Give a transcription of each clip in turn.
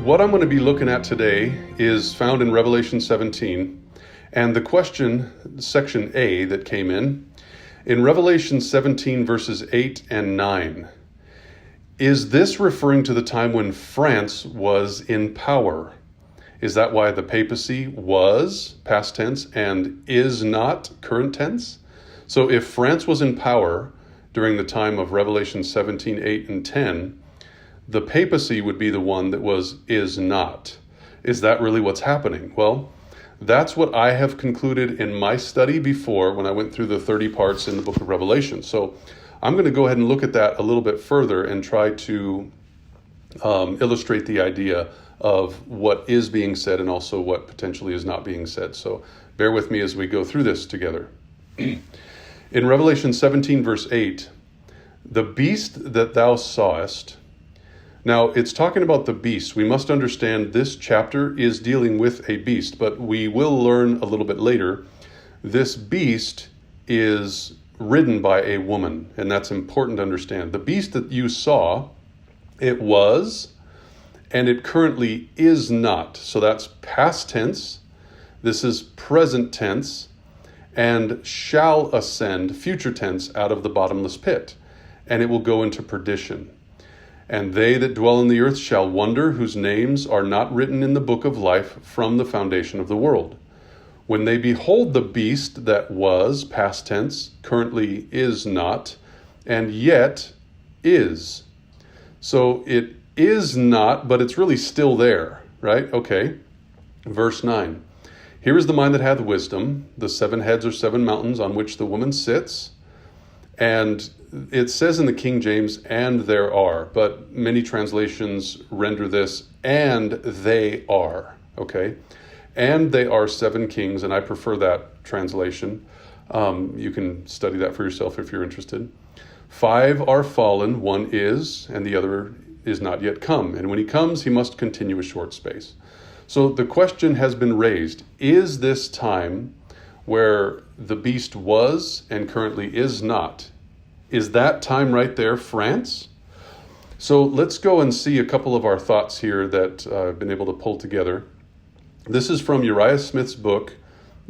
What I'm going to be looking at today is found in Revelation 17, and the question, section A that came in Revelation 17 verses 8 and 9. Is this referring to the time when France was in power? Is that why the papacy was, past tense, and is not, current tense? So if France was in power during the time of Revelation 17, 8, and 10, the papacy would be the one that is not. Is that really what's happening? Well, that's what I have concluded in my study before when I went through the 30 parts in the book of Revelation. So I'm going to go ahead and look at that a little bit further and try to illustrate the idea of what is being said and also what potentially is not being said. So bear with me as we go through this together. In Revelation 17 verse 8, the beast that thou sawest. Now, it's talking about the beast. We must understand this chapter is dealing with a beast, but we will learn a little bit later. This beast is ridden by a woman, and that's important to understand. The beast that you saw, it was, and it currently is not. So that's past tense. This is present tense, and shall ascend, future tense, out of the bottomless pit, and it will go into perdition. And they that dwell in the earth shall wonder, whose names are not written in the book of life from the foundation of the world, when they behold the beast that was, past tense, currently is not, and yet is. So it is not, but it's really still there, right? Okay. Verse 9. Here is the mind that hath wisdom. The 7 heads are 7 mountains on which the woman sits. And it says in the King James, and there are, but many translations render this, and they are, okay? And they are 7 kings, and I prefer that translation. You can study that for yourself if you're interested. 5 are fallen, 1 is, and the other is not yet come. And when he comes, he must continue a short space. So the question has been raised, is this time where the beast was and currently is not? Is that time right there France? So let's go and see a couple of our thoughts here that I've been able to pull together. This is from Uriah Smith's book,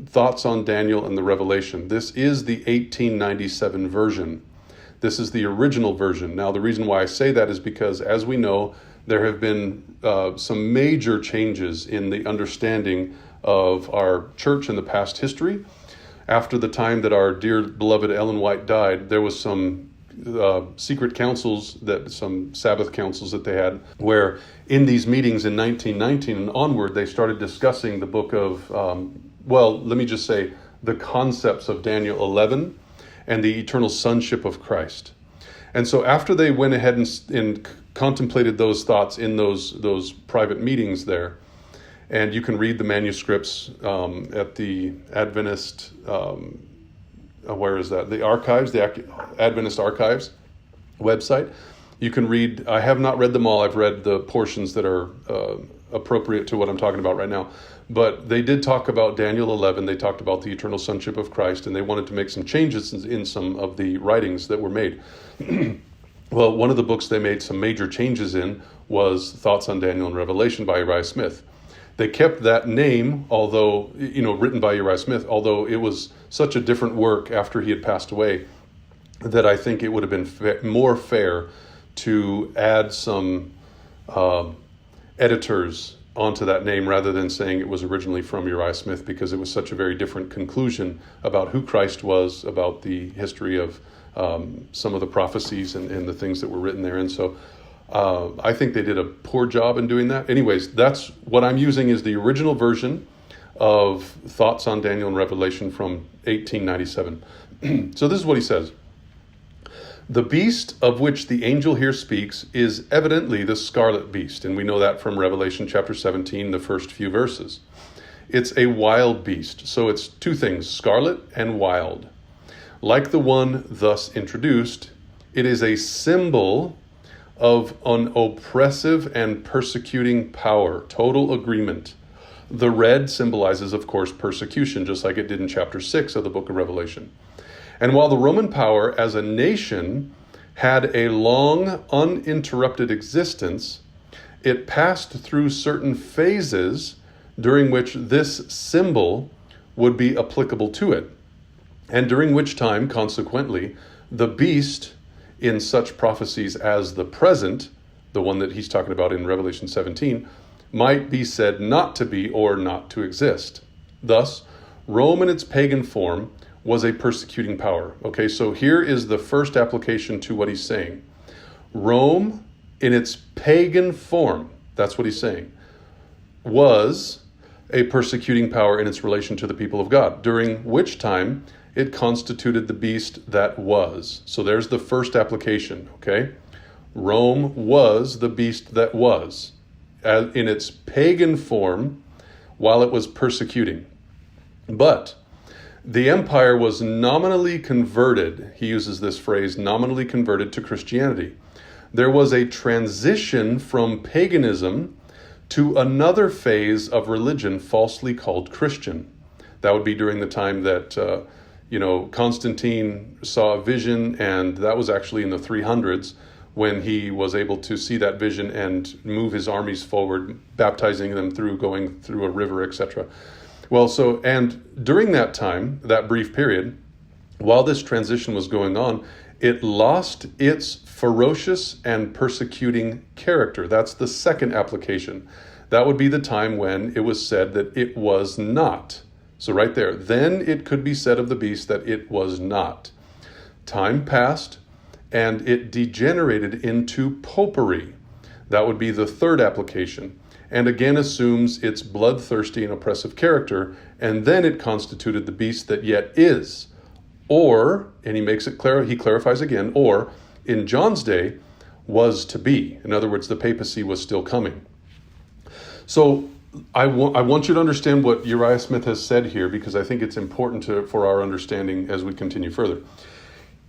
Thoughts on Daniel and the Revelation. This is the 1897 version. This is the original version. Now, the reason why I say that is because, as we know, there have been some major changes in the understanding of our church in the past history. After the time that our dear beloved Ellen White died, there was some secret councils, some Sabbath councils that they had, where in these meetings in 1919 and onward, they started discussing the book of, let me just say, the concepts of Daniel 11 and the eternal sonship of Christ. And so after they went ahead and contemplated those thoughts in those private meetings there, and you can read the manuscripts at the Adventist, where is that? The archives, the Adventist Archives website. You can read, I have not read them all. I've read the portions that are appropriate to what I'm talking about right now. But they did talk about Daniel 11. They talked about the eternal sonship of Christ, and they wanted to make some changes in some of the writings that were made. Well, one of the books they made some major changes in was Thoughts on Daniel and Revelation by Uriah Smith. They kept that name, although, written by Uriah Smith, although it was such a different work after he had passed away, that I think it would have been more fair to add some editors onto that name rather than saying it was originally from Uriah Smith, because it was such a very different conclusion about who Christ was, about the history of some of the prophecies and the things that were written there. And so I think they did a poor job in doing that. Anyways, that's what I'm using is the original version of Thoughts on Daniel and Revelation from 1897. So this is what he says. The beast of which the angel here speaks is evidently the scarlet beast, and we know that from Revelation chapter 17, the first few verses. It's a wild beast, so it's 2 things, scarlet and wild. Like the one thus introduced, it is a symbol of an oppressive and persecuting power, total agreement. The red symbolizes, of course, persecution, just like it did in chapter 6 of the book of Revelation. And while the Roman power as a nation had a long, uninterrupted existence, it passed through certain phases during which this symbol would be applicable to it, and during which time, consequently, the beast in such prophecies as the present, the one that he's talking about in Revelation 17, might be said not to be or not to exist. Thus, Rome in its pagan form was a persecuting power. Okay, so here is the first application to what he's saying. Rome in its pagan form, that's what he's saying, was a persecuting power in its relation to the people of God, during which time it constituted the beast that was. So there's the first application, okay? Rome was the beast that was, in its pagan form, while it was persecuting. But the empire was nominally converted, he uses this phrase, nominally converted to Christianity. There was a transition from paganism to another phase of religion falsely called Christian. That would be during the time that, Constantine saw a vision, and that was actually in the 300s when he was able to see that vision and move his armies forward, baptizing them through going through a river, etc. Well, and during that time, that brief period, while this transition was going on, it lost its ferocious and persecuting character. That's the second application. That would be the time when it was said that it was not. So right there, then it could be said of the beast that it was not. Time passed, and it degenerated into popery. That would be the third application, and again assumes its bloodthirsty and oppressive character, and then it constituted the beast that yet is. Or, and he makes it clear, he clarifies again, or in John's day was to be. In other words, the papacy was still coming. So I want you to understand what Uriah Smith has said here, because I think it's important for our understanding as we continue further.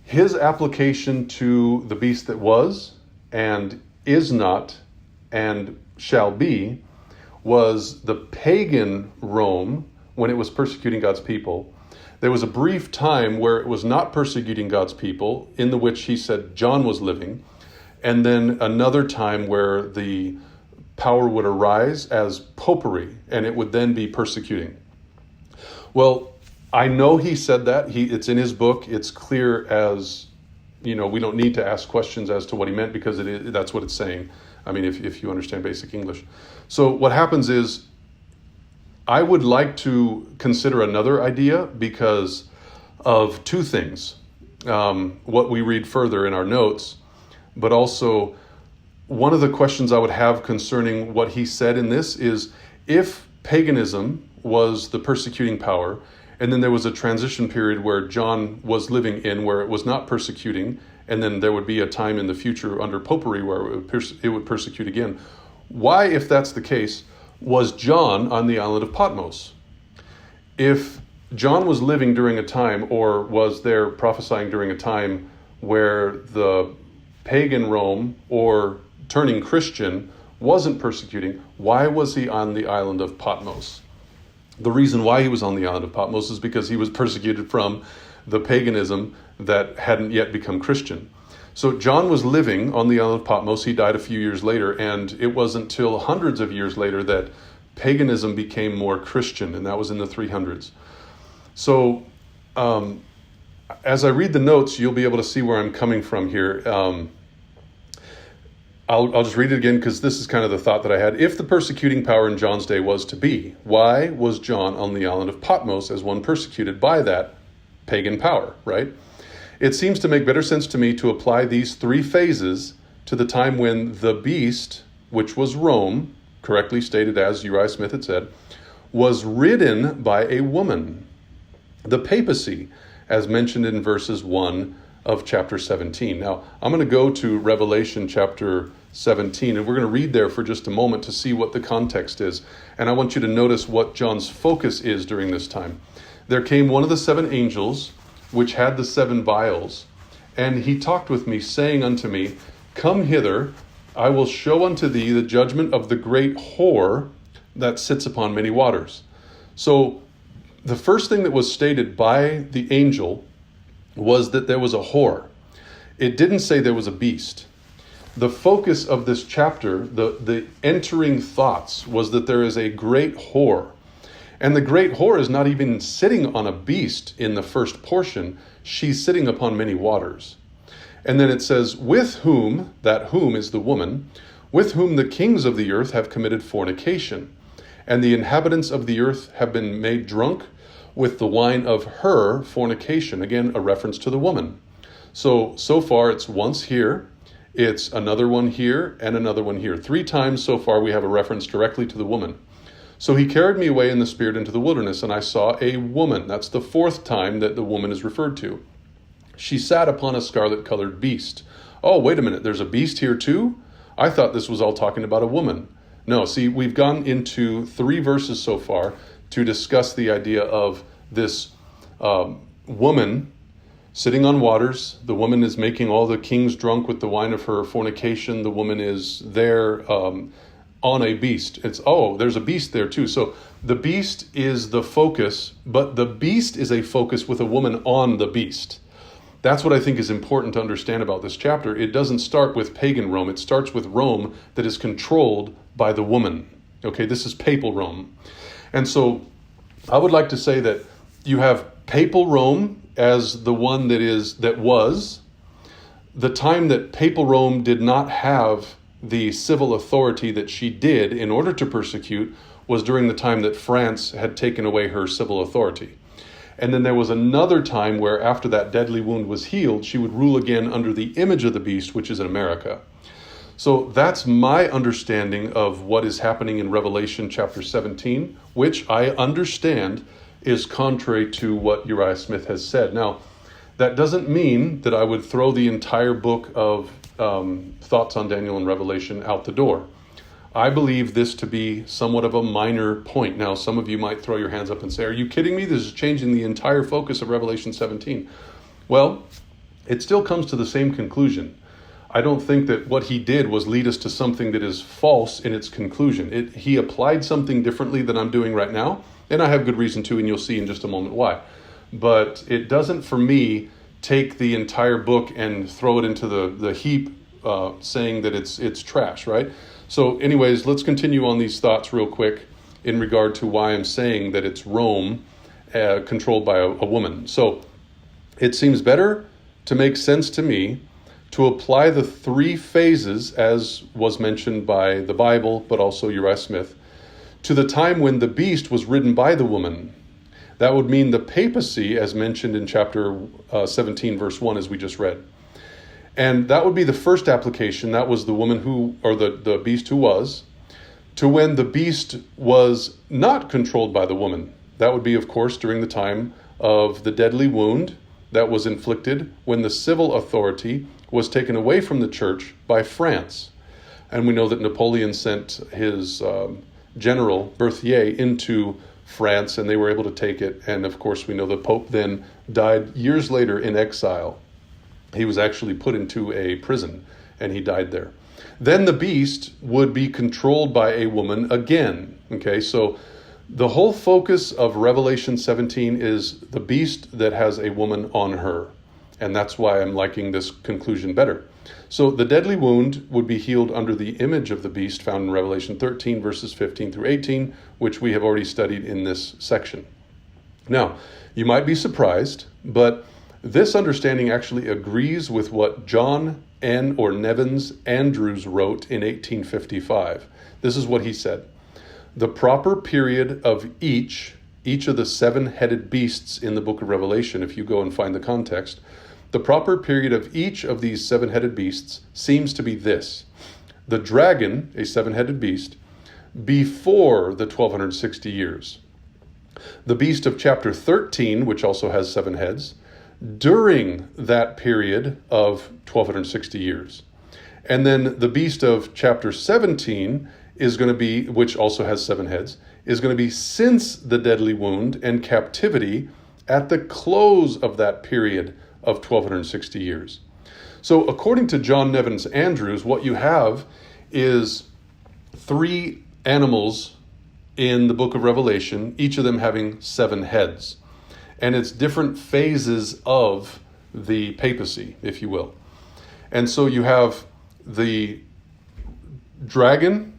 His application to the beast that was and is not and shall be was the pagan Rome when it was persecuting God's people. There was a brief time where it was not persecuting God's people, in the which he said John was living, and then another time where the power would arise as popery, and it would then be persecuting. Well, I know he said that. It's in his book. It's clear as, we don't need to ask questions as to what he meant, because that's what it's saying. I mean, if you understand basic English. So what happens is, I would like to consider another idea because of two things. What we read further in our notes, but also one of the questions I would have concerning what he said in this is, if paganism was the persecuting power, and then there was a transition period where John was living in where it was not persecuting, and then there would be a time in the future under popery where it would persecute again. Why, if that's the case, was John on the island of Patmos? If John was living during a time, or was there prophesying during a time where the pagan Rome, or turning Christian, wasn't persecuting, why was he on the island of Patmos? The reason why he was on the island of Patmos is because he was persecuted from the paganism that hadn't yet become Christian. So John was living on the island of Patmos. He died a few years later, and it wasn't until hundreds of years later that paganism became more Christian, and that was in the 300s. So as I read the notes, you'll be able to see where I'm coming from here. I'll just read it again, because this is kind of the thought that I had. If the persecuting power in John's day was to be, why was John on the island of Patmos as one persecuted by that pagan power, right? It seems to make better sense to me to apply these three phases to the time when the beast, which was Rome, correctly stated as Uriah Smith had said, was ridden by a woman. The papacy, as mentioned in verses 1 of chapter 17. Now, I'm going to go to Revelation chapter 17, and we're going to read there for just a moment to see what the context is. And I want you to notice what John's focus is during this time. There came one of the seven angels, which had the seven vials, and he talked with me, saying unto me, Come hither, I will show unto thee the judgment of the great whore that sits upon many waters. So the first thing that was stated by the angel was that there was a whore. It didn't say there was a beast. the focus of this chapter, the entering thoughts, was that there is a great whore. And the great whore is not even sitting on a beast in the first portion. She's sitting upon many waters. And then it says, with whom, that whom is the woman, with whom the kings of the earth have committed fornication, and the inhabitants of the earth have been made drunk with the wine of her fornication. Again, a reference to the woman. So far it's once here, it's another one here, and another one here. 3 times so far we have a reference directly to the woman. So he carried me away in the spirit into the wilderness, and I saw a woman. That's the 4th time that the woman is referred to. She sat upon a scarlet-colored beast. Oh, wait a minute, there's a beast here too? I thought this was all talking about a woman. No, see, we've gone into 3 verses so far to discuss the idea of this woman sitting on waters. The woman is making all the kings drunk with the wine of her fornication. The woman is there on a beast. There's a beast there too. So the beast is the focus, but the beast is a focus with a woman on the beast. That's what I think is important to understand about this chapter. It doesn't start with pagan Rome. It starts with Rome that is controlled by the woman. Okay, this is papal Rome. And so I would like to say that you have papal Rome as the one that was the time that papal Rome did not have the civil authority that she did in order to persecute was during the time that France had taken away her civil authority. And then there was another time where after that deadly wound was healed, she would rule again under the image of the beast, which is in America. So that's my understanding of what is happening in Revelation chapter 17, which I understand is contrary to what Uriah Smith has said. Now, that doesn't mean that I would throw the entire book of thoughts on Daniel and Revelation out the door. I believe this to be somewhat of a minor point. Now, some of you might throw your hands up and say, are you kidding me? This is changing the entire focus of Revelation 17. Well, it still comes to the same conclusion. I don't think that what he did was lead us to something that is false in its conclusion. He applied something differently than I'm doing right now, and I have good reason to, and you'll see in just a moment why. But it doesn't, for me, take the entire book and throw it into the heap, saying that it's trash, right? So anyways, let's continue on these thoughts real quick in regard to why I'm saying that it's Rome controlled by a woman. So it seems better to make sense to me to apply the 3 phases, as was mentioned by the Bible, but also Uriah Smith, to the time when the beast was ridden by the woman. That would mean the papacy, as mentioned in chapter 17, verse 1, as we just read. And that would be the first application. That was the woman the beast who was, to when the beast was not controlled by the woman. That would be, of course, during the time of the deadly wound that was inflicted when the civil authority was taken away from the church by France. And we know that Napoleon sent his general Berthier into France, and they were able to take it. And of course, we know the Pope then died years later in exile. He was actually put into a prison, and he died there. Then the beast would be controlled by a woman again. Okay, so the whole focus of Revelation 17 is the beast that has a woman on her. And that's why I'm liking this conclusion better. So the deadly wound would be healed under the image of the beast found in Revelation 13, verses 15 through 18, which we have already studied in this section. Now, you might be surprised, but this understanding actually agrees with what John Nevins Andrews wrote in 1855. This is what he said. The proper period of each of the 7-headed beasts in the book of Revelation, if you go and find the context, the proper period of each of these 7-headed beasts seems to be this. The dragon, a 7-headed beast, before the 1260 years. The beast of chapter 13, which also has 7 heads, during that period of 1260 years. And then the beast of chapter 17 is going to be, which also has 7 heads, is going to be since the deadly wound and captivity at the close of that period of 1260 years. So according to John Nevins Andrews, what you have is 3 animals in the book of Revelation, each of them having 7 heads. And it's different phases of the papacy, if you will. And so you have the dragon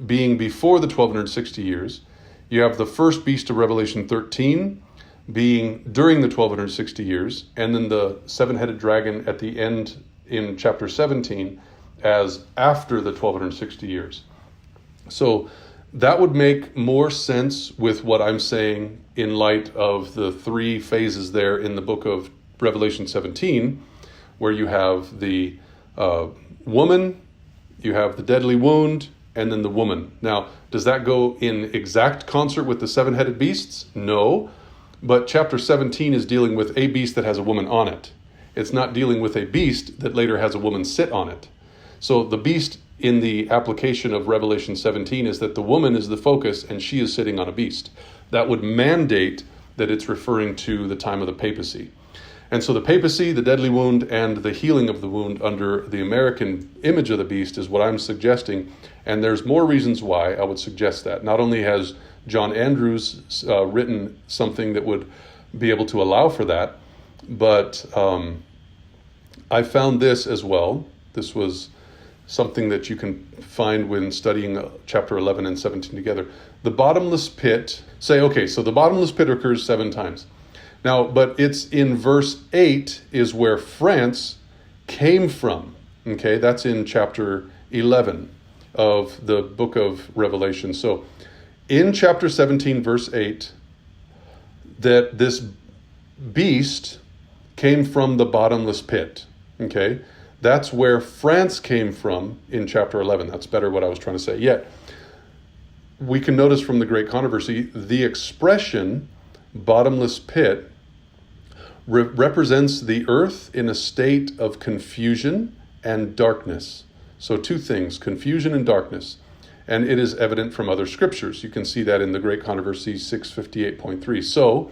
being before the 1260 years. You have the first beast of Revelation 13 being during the 1260 years, and then the seven-headed dragon at the end in chapter 17 as after the 1260 years. So that would make more sense with what I'm saying in light of the three phases there in the book of Revelation 17, where you have the woman, you have the deadly wound, and then the woman. Now, does that go in exact concert with the seven-headed beasts? No, but chapter 17 is dealing with a beast that has a woman on it. It's not dealing with a beast that later has a woman sit on it. So the beast in the application of Revelation 17 is that the woman is the focus and she is sitting on a beast. That would mandate that it's referring to the time of the papacy. And so the papacy, the deadly wound, and the healing of the wound under the American image of the beast is what I'm suggesting. And there's more reasons why I would suggest that. Not only has John Andrews written something that would be able to allow for that, but I found this as well. This was something that you can find when studying chapter 11 and 17 together. The bottomless pit, so the bottomless pit occurs 7 times. Now, but it's in verse 8 is where France came from. Okay, that's in chapter 11 of the book of Revelation. So in chapter 17, verse 8, that this beast came from the bottomless pit. Okay, that's where France came from in chapter 11. That's better what I was trying to say. Yet, we can notice from the Great Controversy, the expression bottomless pit represents the earth in a state of confusion and darkness. So 2 things, confusion and darkness. And it is evident from other scriptures. You can see that in the Great Controversy 658.3. So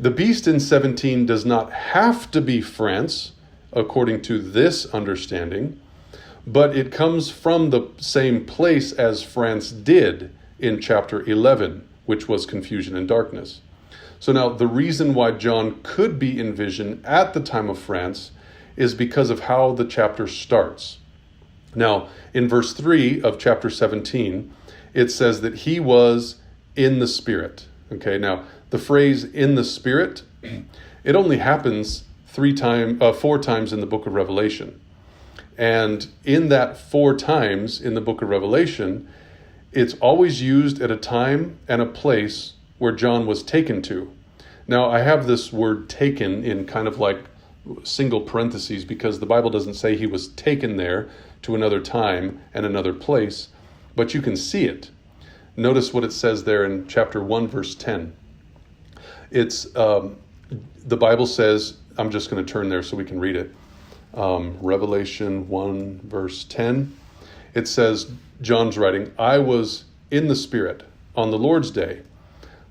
the beast in 17 does not have to be France, according to this understanding, but it comes from the same place as France did in chapter 11, which was confusion and darkness. So now the reason why John could be in vision at the time of France is because of how the chapter starts. Now, in verse 3 of chapter 17, it says that he was in the Spirit. Okay, now the phrase in the Spirit, it only happens 4 times in the book of Revelation. And in that 4 times in the book of Revelation, it's always used at a time and a place where John was taken to. Now, I have this word taken in kind of like single parentheses because the Bible doesn't say he was taken there to another time and another place, but you can see it. Notice what it says there in chapter 1, verse 10. It's, the Bible says, I'm just going to turn there so we can read it. Revelation 1, verse 10. It says, John's writing, I was in the Spirit on the Lord's day.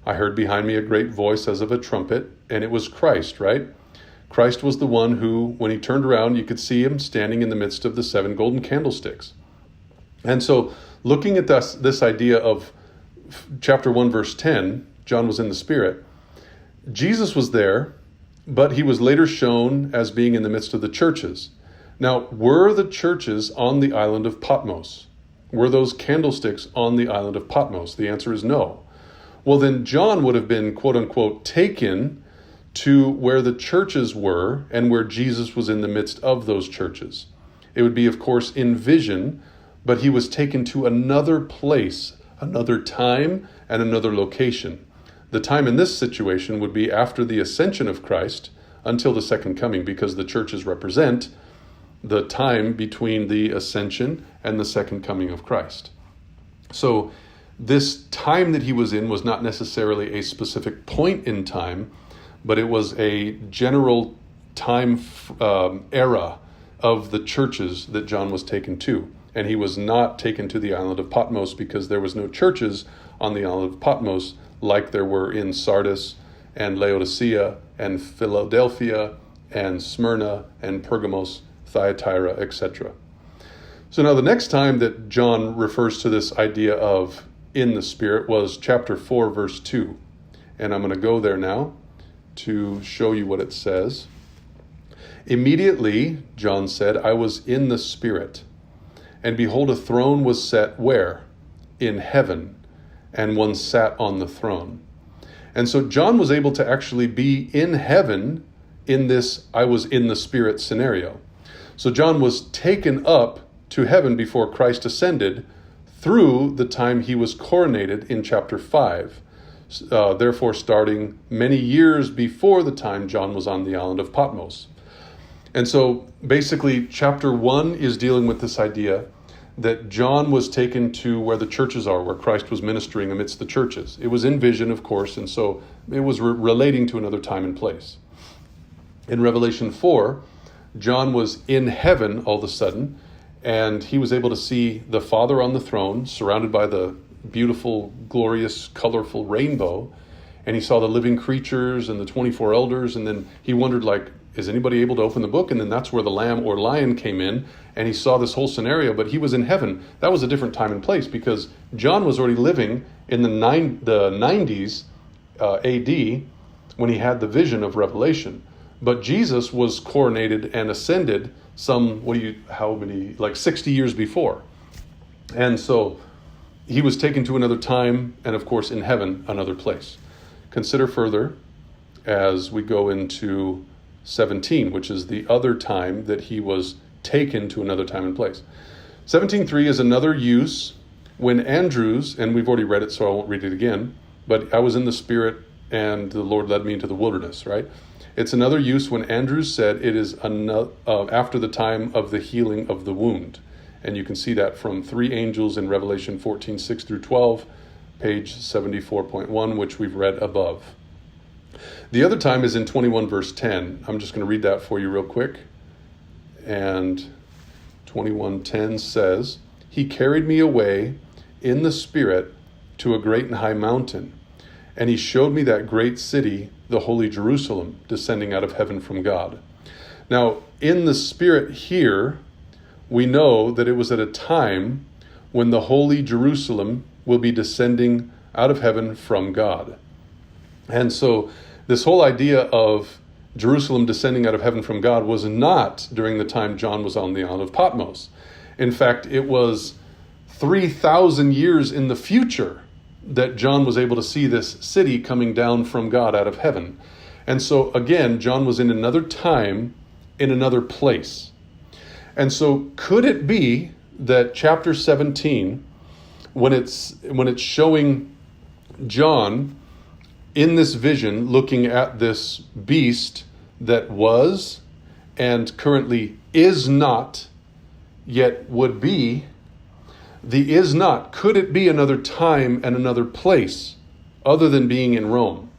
I heard behind me a great voice as of a trumpet, and it was Christ, right? Christ was the one who, when he turned around, you could see him standing in the midst of the 7 golden candlesticks. And so, looking at this idea of chapter 1, verse 10, John was in the Spirit. Jesus was there, but he was later shown as being in the midst of the churches. Now, were the churches on the island of Patmos? Were those candlesticks on the island of Patmos? The answer is no. Well, then John would have been, quote unquote, taken to where the churches were and where Jesus was in the midst of those churches. It would be, of course, in vision, but he was taken to another place, another time, and another location. The time in this situation would be after the ascension of Christ until the second coming, because the churches represent the time between the ascension and the second coming of Christ. So this time that he was in was not necessarily a specific point in time, but it was a general time era of the churches that John was taken to. And he was not taken to the island of Patmos because there was no churches on the island of Patmos like there were in Sardis and Laodicea and Philadelphia and Smyrna and Pergamos, Thyatira, etc. So now the next time that John refers to this idea of in the Spirit was chapter 4, verse 2. And I'm going to go there now to show you what it says. Immediately, John said, I was in the Spirit. And behold, a throne was set where? In heaven, and one sat on the throne. And so John was able to actually be in heaven in this I was in the Spirit scenario. So John was taken up to heaven before Christ ascended through the time he was coronated in chapter 5. Therefore, starting many years before the time John was on the island of Patmos. And so basically, chapter 1 is dealing with this idea that John was taken to where the churches are, where Christ was ministering amidst the churches. It was in vision, of course, and so it was relating to another time and place. In Revelation 4, John was in heaven all of a sudden, and he was able to see the Father on the throne, surrounded by the beautiful, glorious, colorful rainbow, and he saw the living creatures and the 24 elders, and then he wondered, like, is anybody able to open the book? And then that's where the lamb or lion came in, and he saw this whole scenario, but he was in heaven. That was a different time and place, because John was already living in the 90s AD when he had the vision of Revelation. But Jesus was coronated and ascended like 60 years before. And so he was taken to another time, and of course in heaven, another place. Consider further as we go into 17, which is the other time that he was taken to another time and place. 17:3 is another use when Andrews, and we've already read it, so I won't read it again, but I was in the Spirit and the Lord led me into the wilderness, right? It's another use when Andrews said it is after the time of the healing of the wound. And you can see that from 3 angels in Revelation 14:6 through 12, page 74.1, which we've read above. The other time is in 21 verse 10. I'm just going to read that for you real quick. And 21:10 says, "He carried me away in the Spirit to a great and high mountain, and he showed me that great city, the holy Jerusalem, descending out of heaven from God." Now, in the Spirit here, we know that it was at a time when the holy Jerusalem will be descending out of heaven from God. And so this whole idea of Jerusalem descending out of heaven from God was not during the time John was on the island of Patmos. In fact, it was 3,000 years in the future that John was able to see this city coming down from God out of heaven. And so again, John was in another time, in another place. And so could it be that chapter 17, when it's showing John in this vision looking at this beast that was and currently is not, yet would be, the is not, could it be another time and another place other than being in Rome?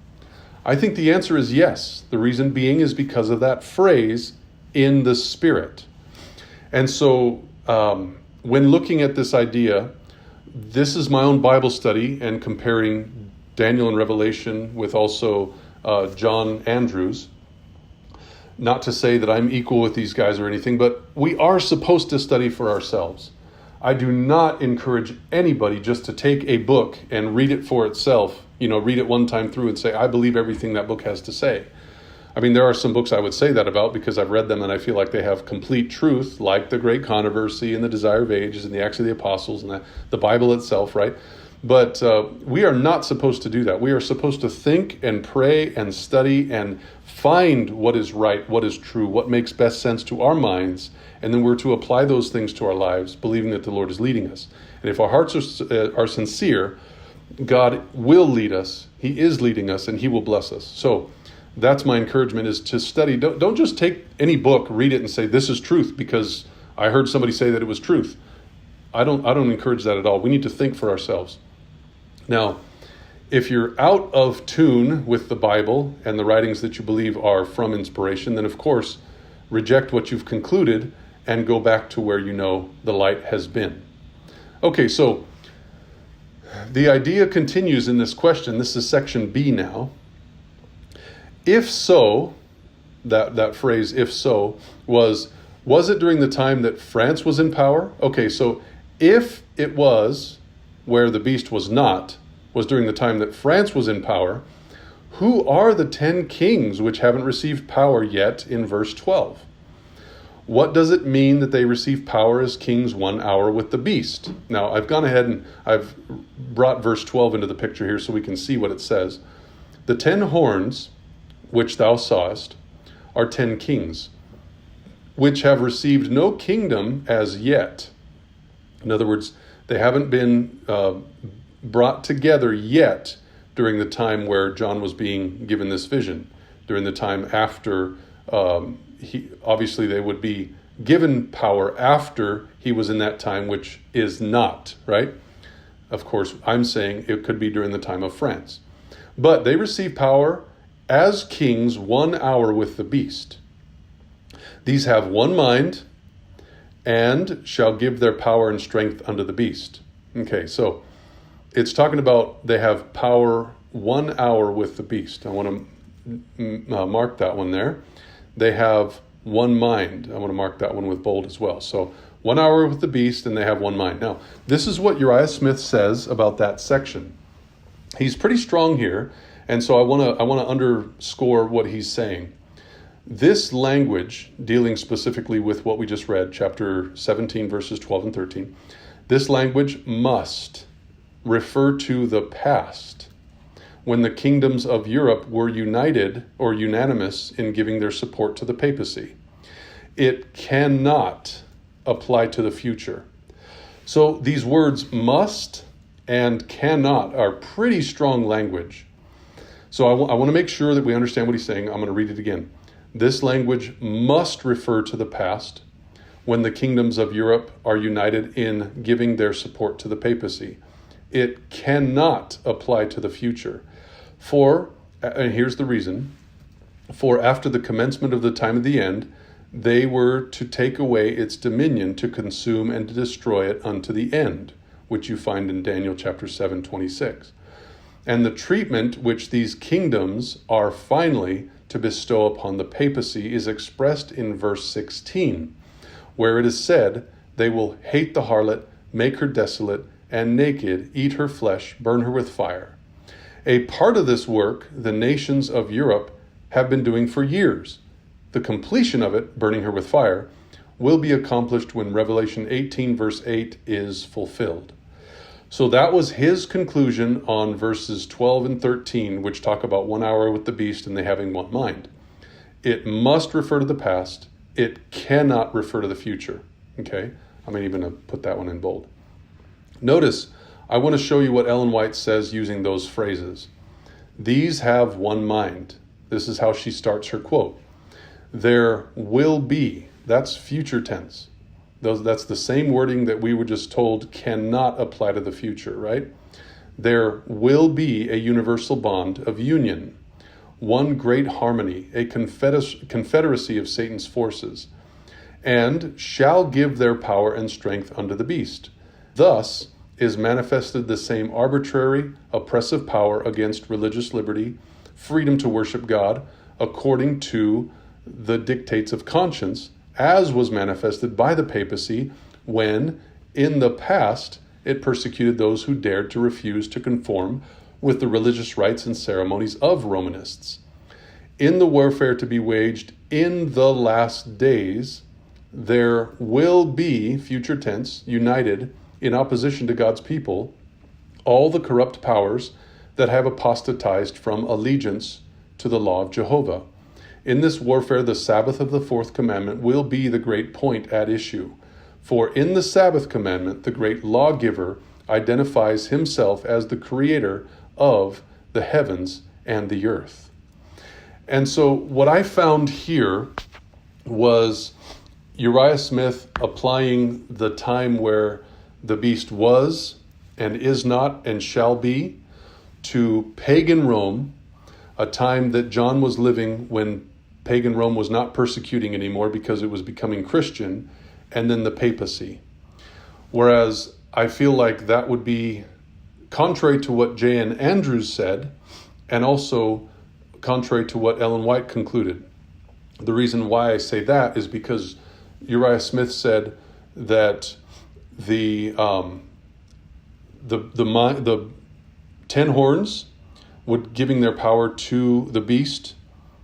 I think the answer is yes. The reason being is because of that phrase, in the Spirit. And so when looking at this idea, this is my own Bible study and comparing Daniel and Revelation with also John Andrews. Not to say that I'm equal with these guys or anything, but we are supposed to study for ourselves. I do not encourage anybody just to take a book and read it for itself, read it one time through and say, I believe everything that book has to say. I mean, there are some books I would say that about because I've read them and I feel like they have complete truth, like The Great Controversy and The Desire of Ages and The Acts of the Apostles and the Bible itself, right? But we are not supposed to do that. We are supposed to think and pray and study and find what is right, what is true, what makes best sense to our minds, and then we're to apply those things to our lives, believing that the Lord is leading us. And if our hearts are sincere, God will lead us. He is leading us, and He will bless us. So that's my encouragement, is to study. Don't just take any book, read it, and say, this is truth because I heard somebody say that it was truth. I don't encourage that at all. We need to think for ourselves. Now, if you're out of tune with the Bible and the writings that you believe are from inspiration, then of course, reject what you've concluded and go back to where you know the light has been. Okay, so the idea continues in this question. This is section B now. If so, that phrase, if so, was it during the time that France was in power? Okay, so if it was where the beast was not, was during the time that France was in power, who are the 10 kings which haven't received power yet in verse 12? What does it mean that they receive power as kings 1 hour with the beast? Now, I've gone ahead and I've brought verse 12 into the picture here so we can see what it says. The 10 horns, which thou sawest, are 10 kings, which have received no kingdom as yet. In other words, they haven't been brought together yet during the time where John was being given this vision, during the time after obviously they would be given power after he was in that time, which is not, right? Of course, I'm saying it could be during the time of France. But they receive power as kings 1 hour with the beast. These have one mind and shall give their power and strength unto the beast. Okay, so it's talking about they have power 1 hour with the beast. I want to mark that one there. They have one mind. I want to mark that one with bold as well. So 1 hour with the beast, and they have one mind. Now, this is what Uriah Smith says about that section. He's pretty strong here, and so I want to underscore what he's saying. This language, dealing specifically with what we just read, chapter 17, verses 12 and 13, this language must refer to the past, when the kingdoms of Europe were united or unanimous in giving their support to the papacy. It cannot apply to the future. So these words must and cannot are pretty strong language. So I want to make sure that we understand what he's saying. I'm going to read it again. This language must refer to the past, when the kingdoms of Europe are united in giving their support to the papacy. It cannot apply to the future. For, and here's the reason, for after the commencement of the time of the end, they were to take away its dominion, to consume and to destroy it unto the end, which you find in Daniel chapter 7:26. And the treatment which these kingdoms are finally to bestow upon the papacy is expressed in verse 16, where it is said, they will hate the harlot, make her desolate, and naked, eat her flesh, burn her with fire. A part of this work the nations of Europe have been doing for years. The completion of it, burning her with fire, will be accomplished when Revelation 18 verse 8 is fulfilled. So that was his conclusion on verses 12 and 13, which talk about 1 hour with the beast and they having one mind. It must refer to the past. It cannot refer to the future. Okay? I'm even going to put that one in bold. Notice, I want to show you what Ellen White says using those phrases. These have one mind. This is how she starts her quote. There will be, that's future tense. That's the same wording that we were just told cannot apply to the future, right? There will be a universal bond of union, one great harmony, a confederacy of Satan's forces, and shall give their power and strength unto the beast. Thus is manifested the same arbitrary, oppressive power against religious liberty, freedom to worship God, according to the dictates of conscience, as was manifested by the papacy when, in the past, it persecuted those who dared to refuse to conform with the religious rites and ceremonies of Romanists. In the warfare to be waged in the last days, there will be, future tense, united in opposition to God's people, all the corrupt powers that have apostatized from allegiance to the law of Jehovah. In this warfare, the Sabbath of the fourth commandment will be the great point at issue. For in the Sabbath commandment, the great lawgiver identifies himself as the creator of the heavens and the earth. And so what I found here was Uriah Smith applying the time where the beast was and is not and shall be to pagan Rome, a time that John was living when pagan Rome was not persecuting anymore because it was becoming Christian, and then the papacy. Whereas I feel like that would be contrary to what J.N. Andrews said, and also contrary to what Ellen White concluded. The reason why I say that is because Uriah Smith said that the 10 horns would giving their power to the beast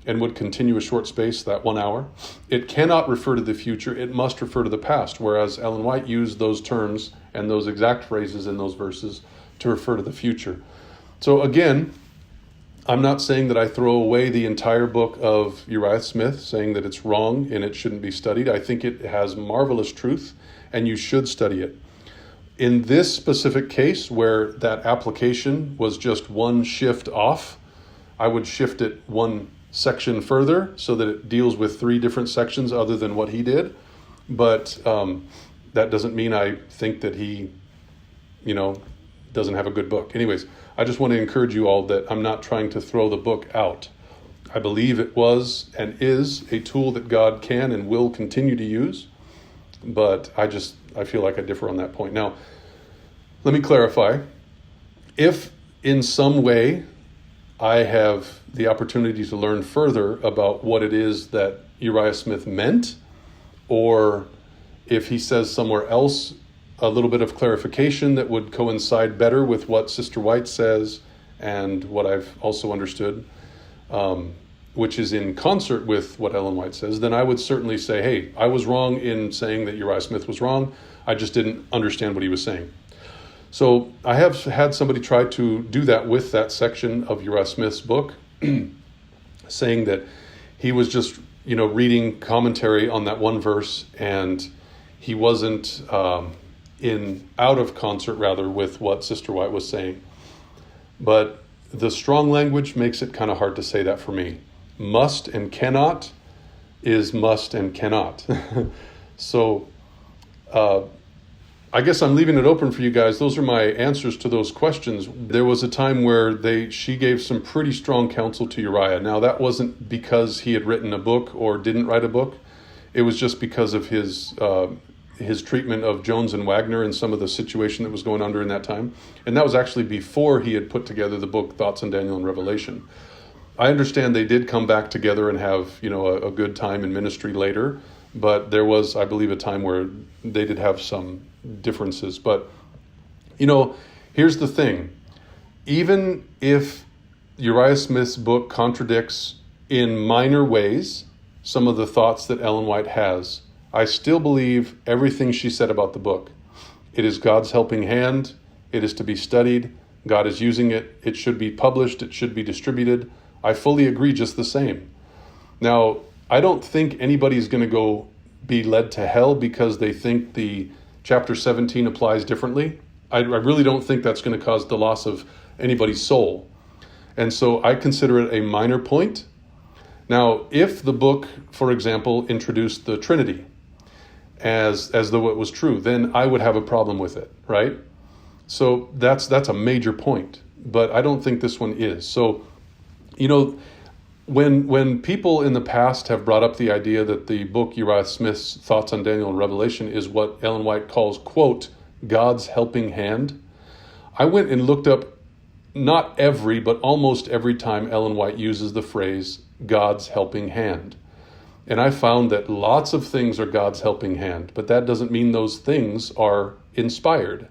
and would continue a short space, that 1 hour. It cannot refer to the future. It must refer to the past, whereas Ellen White used those terms and those exact phrases in those verses to refer to the future. So again, I'm not saying that I throw away the entire book of Uriah Smith, saying that it's wrong and it shouldn't be studied. I think it has marvelous truth, and you should study it. In this specific case, where that application was just one shift off, I would shift it one section further so that it deals with 3 different sections other than what he did. But that doesn't mean I think that he, doesn't have a good book. Anyways, I just want to encourage you all that I'm not trying to throw the book out. I believe it was and is a tool that God can and will continue to use. But I feel like I differ on that point. Now, let me clarify. If in some way I have the opportunity to learn further about what it is that Uriah Smith meant, or if he says somewhere else a little bit of clarification that would coincide better with what Sister White says and what I've also understood, which is in concert with what Ellen White says, then I would certainly say, hey, I was wrong in saying that Uriah Smith was wrong. I just didn't understand what he was saying. So I have had somebody try to do that with that section of Uriah Smith's book, saying that he was just, reading commentary on that one verse, and he wasn't out of concert, rather, with what Sister White was saying. But the strong language makes it kind of hard to say that for me. Must and cannot is must and cannot. So I guess I'm leaving it open for you guys. Those are my answers to those questions. There was a time where she gave some pretty strong counsel to Uriah. Now, that wasn't because he had written a book or didn't write a book. It was just because of his treatment of Jones and Wagner and some of the situation that was going on during that time. And that was actually before he had put together the book Thoughts on Daniel and Revelation. I understand they did come back together and have, a good time in ministry later. But there was, I believe, a time where they did have some differences. But, here's the thing. Even if Uriah Smith's book contradicts in minor ways some of the thoughts that Ellen White has, I still believe everything she said about the book. It is God's helping hand. It is to be studied. God is using it. It should be published. It should be distributed. I fully agree just the same. Now, I don't think anybody's going to go be led to hell because they think the chapter 17 applies differently. I really don't think that's going to cause the loss of anybody's soul. And so I consider it a minor point. Now, if the book, for example, introduced the Trinity as though it was true, then I would have a problem with it, right? So that's a major point, but I don't think this one is. So, when people in the past have brought up the idea that the book Uriah Smith's Thoughts on Daniel and Revelation is what Ellen White calls, quote, God's helping hand, I went and looked up not every, but almost every time Ellen White uses the phrase God's helping hand. And I found that lots of things are God's helping hand, but that doesn't mean those things are inspired.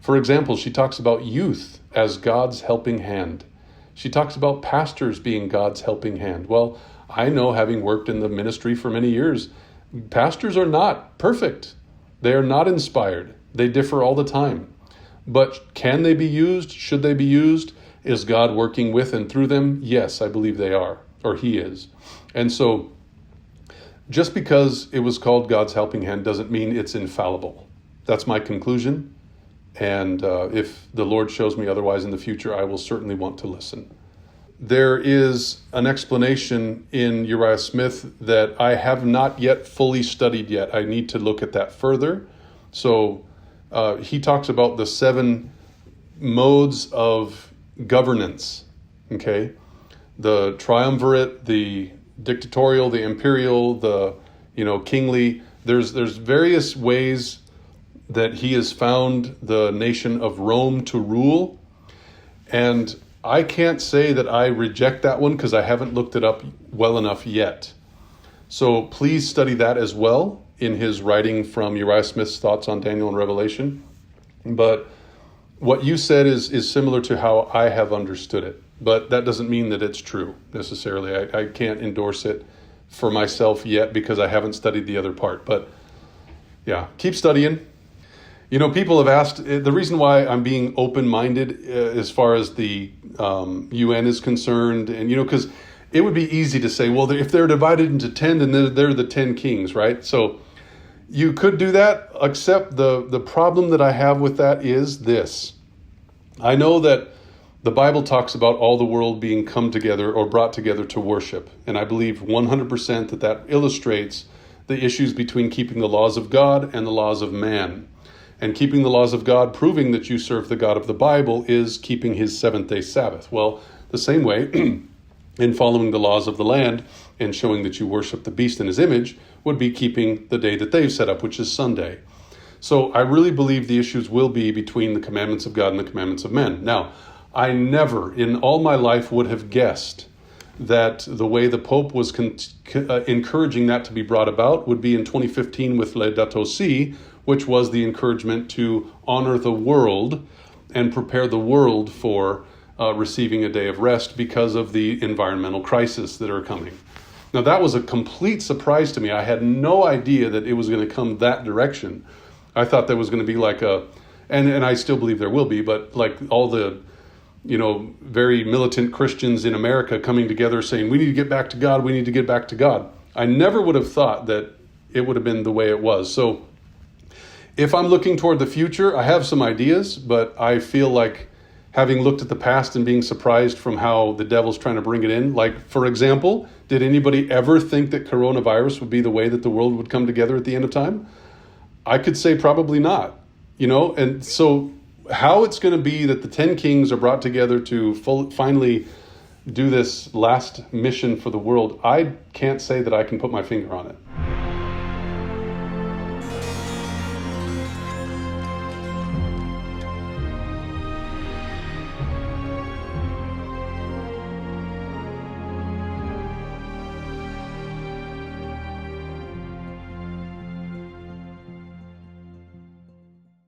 For example, she talks about youth as God's helping hand. She talks about pastors being God's helping hand. Well, I know, having worked in the ministry for many years, pastors are not perfect. They are not inspired. They differ all the time. But can they be used? Should they be used? Is God working with and through them? Yes, I believe they are, or he is. And so just because it was called God's helping hand doesn't mean it's infallible. That's my conclusion. And if the Lord shows me otherwise in the future, I will certainly want to listen. There is an explanation in Uriah Smith that I have not yet fully studied yet. I need to look at that further. So he talks about the 7 modes of governance, okay? The triumvirate, the dictatorial, the imperial, the kingly. There's various ways that he has found the nation of Rome to rule. And I can't say that I reject that one because I haven't looked it up well enough yet. So please study that as well in his writing from Uriah Smith's Thoughts on Daniel and Revelation. But what you said is similar to how I have understood it, but that doesn't mean that it's true necessarily. I can't endorse it for myself yet because I haven't studied the other part. But yeah, keep studying. People have asked, the reason why I'm being open-minded as far as the UN is concerned, and because it would be easy to say, well, if they're divided into 10, then they're the 10 kings, right? So you could do that, except the problem that I have with that is this. I know that the Bible talks about all the world being come together or brought together to worship. And I believe 100% that illustrates the issues between keeping the laws of God and the laws of man. And keeping the laws of God, proving that you serve the God of the Bible, is keeping his seventh-day Sabbath. Well, the same way, in following the laws of the land and showing that you worship the beast in his image, would be keeping the day that they've set up, which is Sunday. So I really believe the issues will be between the commandments of God and the commandments of men. Now, I never in all my life would have guessed that the way the Pope was encouraging that to be brought about would be in 2015 with Laudato Si, which was the encouragement to honor the world and prepare the world for receiving a day of rest because of the environmental crisis that are coming. Now, that was a complete surprise to me. I had no idea that it was going to come that direction. I thought there was going to be like and I still believe there will be, but like all the, very militant Christians in America coming together saying, we need to get back to God, we need to get back to God. I never would have thought that it would have been the way it was. So if I'm looking toward the future, I have some ideas, but I feel like having looked at the past and being surprised from how the devil's trying to bring it in. Like, for example, did anybody ever think that coronavirus would be the way that the world would come together at the end of time? I could say probably not, and so how it's going to be that the 10 kings are brought together to finally do this last mission for the world, I can't say that I can put my finger on it.